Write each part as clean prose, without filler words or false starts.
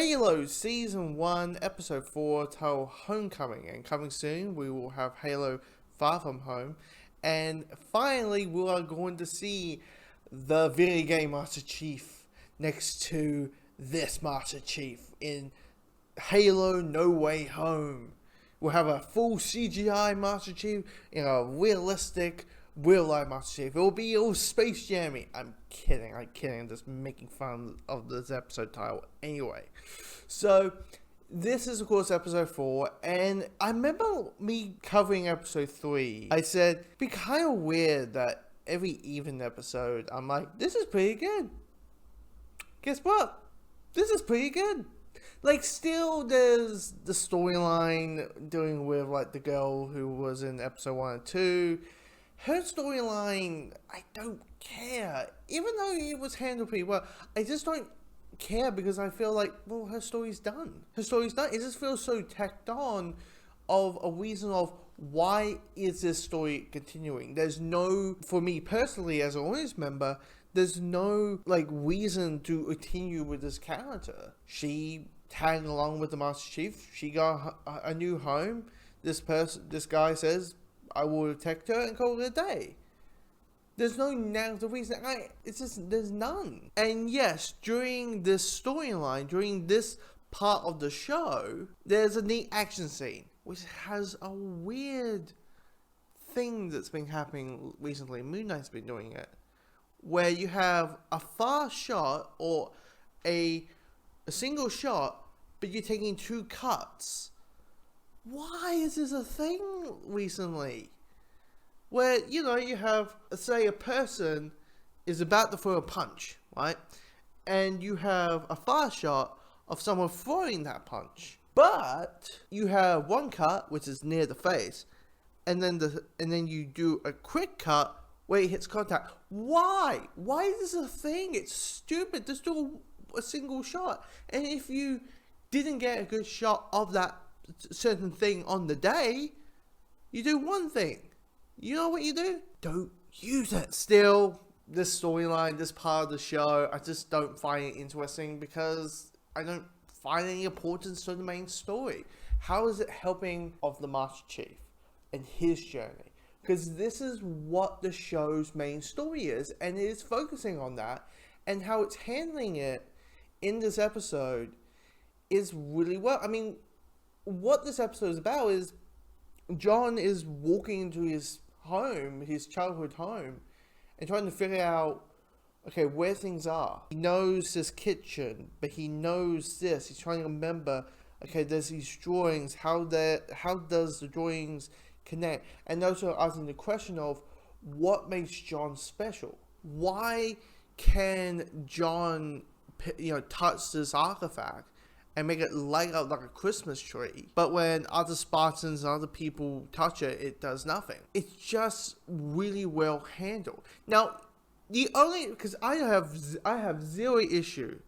Halo Season 1, Episode 4, titled Homecoming. And coming soon, we will have Halo Far From Home. And finally, we are going to see the video game Master Chief next to this Master Chief in Halo No Way Home. We'll have a full CGI Master Chief in a realistic real-life Master Chief. It will be all Space Jammy. I'm kidding. I'm just making fun of this episode title anyway. So, this is of course episode 4, and I remember me covering episode 3. I said, it'd be kind of weird that every even episode, I'm like, this is pretty good. Guess what? This is pretty good. Like, still, there's the storyline dealing with, like, the girl who was in episode 1 and 2. Her storyline, I don't care. Even though it was handled pretty well, I just don't care because I feel like, well, her story's done. Her story's done. It just feels so tacked on of a reason of why is this story continuing. There's no, for me personally as an audience member, there's no, like, reason to continue with this character. She tagged along with the Master Chief. She got a new home. This guy says, I will protect her and call it a day. There's no narrative reason. It's just, there's none. And yes, during this storyline, during this part of the show, there's a neat action scene, which has a weird thing that's been happening recently. Moon Knight's been doing it, where you have a fast shot or a single shot, but you're taking two cuts. Why is this a thing recently? Where, you know, you have, say, a person is about to throw a punch, right? And you have a fast shot of someone throwing that punch. But you have one cut, which is near the face, and then you do a quick cut where it hits contact. Why? Why is this a thing? It's stupid. Just do a single shot. And if you didn't get a good shot of that certain thing on the day, you do one thing. You know what you do? Don't use it. Still, this storyline, this part of the show, I just don't find it interesting because I don't find any importance to the main story. How is it helping of the Master Chief and his journey? Because this is what the show's main story is, and it is focusing on that, and how it's handling it in this episode is really well. I mean, what this episode is about is John is walking into his home, his childhood home, and trying to figure out, okay, where things are. He knows this kitchen, but he knows this. He's trying to remember, okay, there's these drawings. How does the drawings connect? And also asking the question of what makes John special. Why can John, touch this artifact and make it light up like a Christmas tree, but when other Spartans and other people touch it, it does nothing? It's just really well handled. Now, because I have zero issue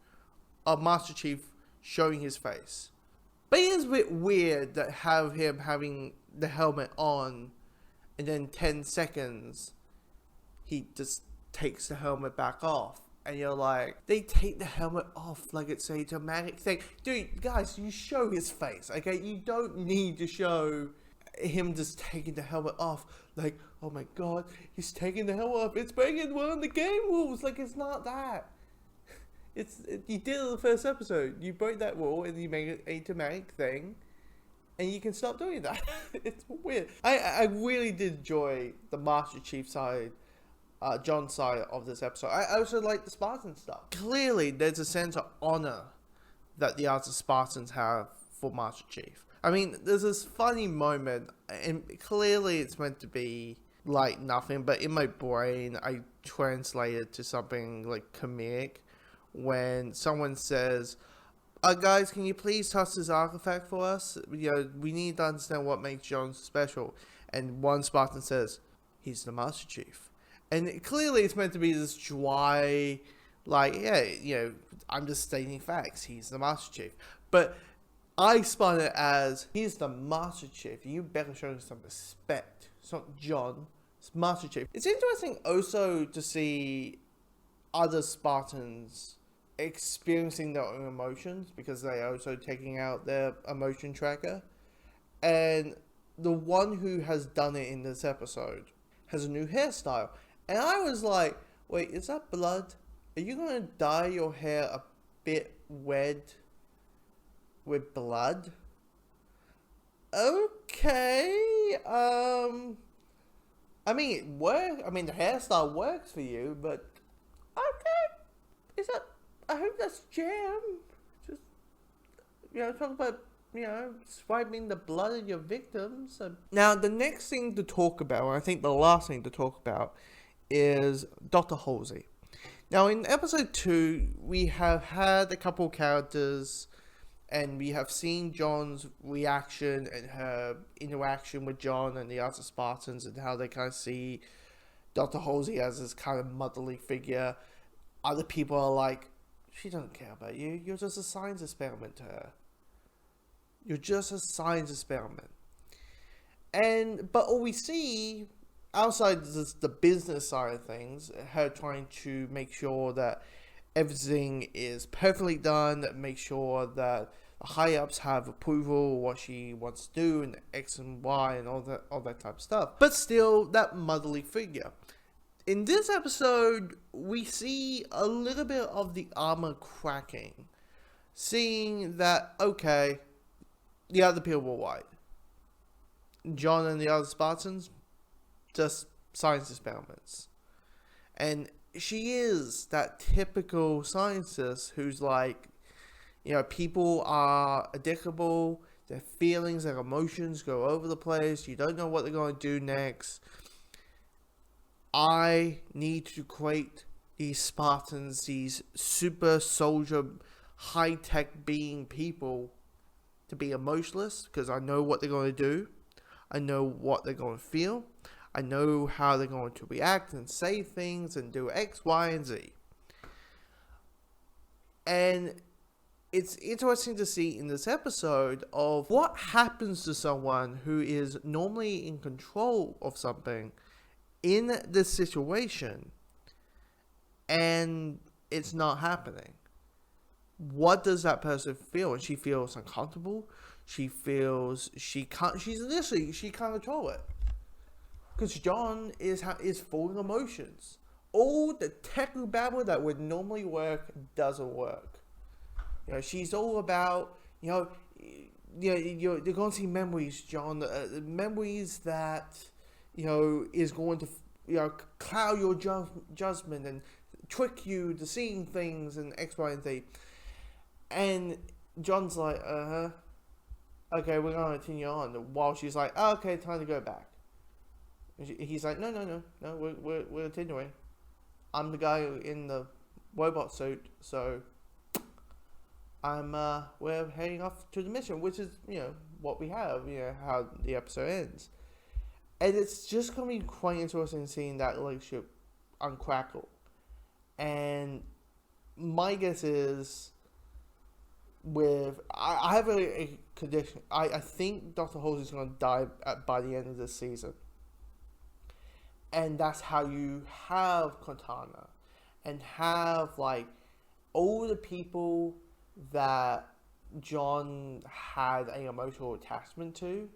of Master Chief showing his face, but it is a bit weird that have him having the helmet on, and then 10 seconds, he just takes the helmet back off. And you're like, they take the helmet off like it's a dramatic thing. Dude, guys, you show his face, okay? You don't need to show him just taking the helmet off. Like, oh my god, he's taking the helmet off. It's breaking one of the game rules. Like, it's not that. You did it in the first episode. You broke that rule and you make it a dramatic thing. And you can stop doing that. It's weird. I really did enjoy the Master Chief side. John's side of this episode. I also like the Spartan stuff. Clearly, there's a sense of honor that the other Spartans have for Master Chief. I mean, there's this funny moment, and clearly it's meant to be like nothing, but in my brain, I translated to something like comedic when someone says, guys, can you please touch this artifact for us? We need to understand what makes John special. And one Spartan says, he's the Master Chief. And clearly it's meant to be this dry, like, yeah, I'm just stating facts. He's the Master Chief. But I spun it as, he's the Master Chief. You better show him some respect. It's not John. It's Master Chief. It's interesting also to see other Spartans experiencing their own emotions because they're also taking out their emotion tracker. And the one who has done it in this episode has a new hairstyle. And I was like, wait, is that blood? Are you going to dye your hair a bit red with blood? Okay. I mean, it works. I mean, the hairstyle works for you, but okay. Is that? I hope that's jam. Just talk about swiping the blood of your victims. Now, the next thing to talk about, I think the last thing to talk about, is Dr. Halsey. Now, in episode 2, we have had a couple characters, and we have seen John's reaction and her interaction with John and the other Spartans, and how they kind of see Dr. Halsey as this kind of motherly figure. Other people are like, she doesn't care about you. You're just a science experiment to her. You're just a science experiment. But all we see outside the business side of things, her trying to make sure that everything is perfectly done, make sure that the high-ups have approval of what she wants to do, and X and Y and all that type of stuff. But still, that motherly figure. In this episode, we see a little bit of the armor cracking. Seeing that, okay, the other people were white. John and the other Spartans, just science experiments. And she is that typical scientist who's like, people are addictable, their feelings, their emotions go over the place, you don't know what they're going to do next. I need to create these Spartans, these super soldier, high-tech being people to be emotionless, because I know what they're going to do. I know what they're going to feel. I know how they're going to react and say things and do X, Y, and Z. And it's interesting to see in this episode of what happens to someone who is normally in control of something in this situation and it's not happening. What does that person feel? And she feels uncomfortable. She feels she can't control it. Because John is full of emotions. All the technobabble that would normally work doesn't work. She's all about, you're going to see memories, John. Memories that, is going to, cloud your judgment and trick you to seeing things and X, Y, and Z. And John's like, okay, we're going to continue on. While she's like, oh, okay, time to go back. He's like, no, we're continuing. I'm the guy in the robot suit, so we're heading off to the mission, which is, what we have, how the episode ends. And it's just going to be quite interesting seeing that relationship uncrackle. And my guess is, I have a condition. I think Dr. Halsey is going to die by the end of this season. And that's how you have Cortana and have all the people that John had an emotional attachment to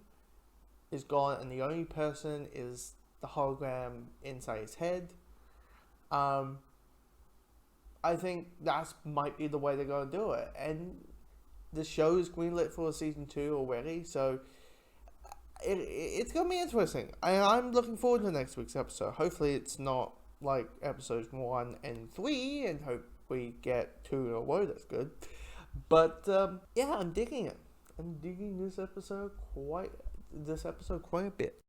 is gone, and the only person is the hologram inside his head. I think that might be the way they're going to do it. And the show is greenlit for season 2 already, so it's going to be interesting. I'm looking forward to next week's episode. Hopefully it's not like episodes 1 and 3, and hope we get 2 in a row that's good. But yeah, I'm digging it. I'm digging this episode quite a bit.